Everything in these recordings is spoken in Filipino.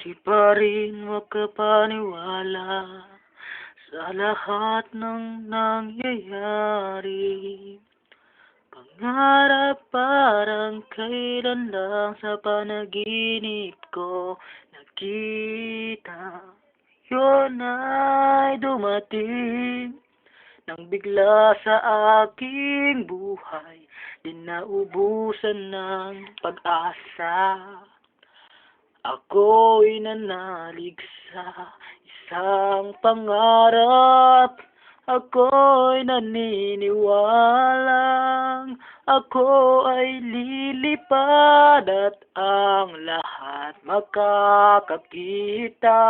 Di pa rin makapaniwala sa lahat ng nangyayari. Pangarap parang kailan lang sa panaginip ko nakita. Yun ay dumating nang bigla sa aking buhay, di naubusan ng pag-asa. Ako'y nanalig sa isang pangarap. Ako'y naniniwalang ako ay lilipad at ang lahat makakakita.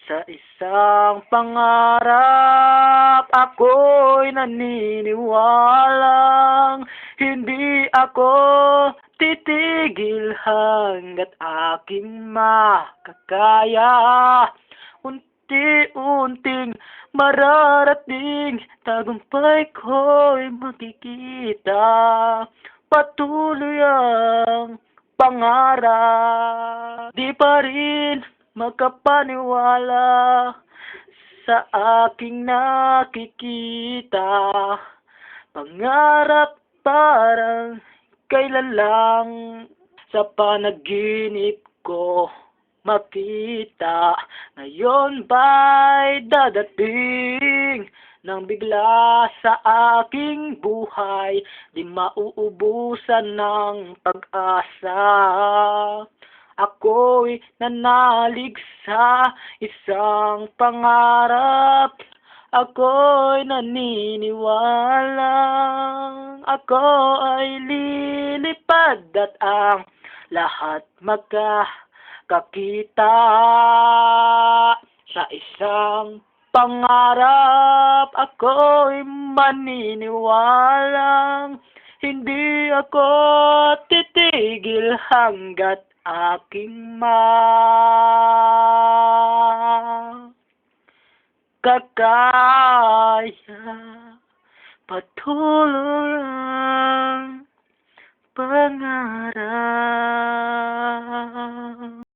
Sa isang pangarap, ako'y naniniwalang hindi ako titigil hanggat aking makakaya. Unti-unting mararating, tagumpay ko'y makikita. Patuloy ang pangarap, di pa rin makapaniwala sa aking nakikita. Pangarap parang kailan lang sa panaginip ko makita. Ngayon ba'y dadating nang bigla sa aking buhay, di mauubusan ng pag-asa. Ako'y nanalig sa isang pangarap. Ako'y naniniwalang ako ay lilipad at ang lahat magkakakita. Sa isang pangarap, ako'y maniniwalang hindi ako titigil hanggat aking makakaya. Patuloy ang pangarap.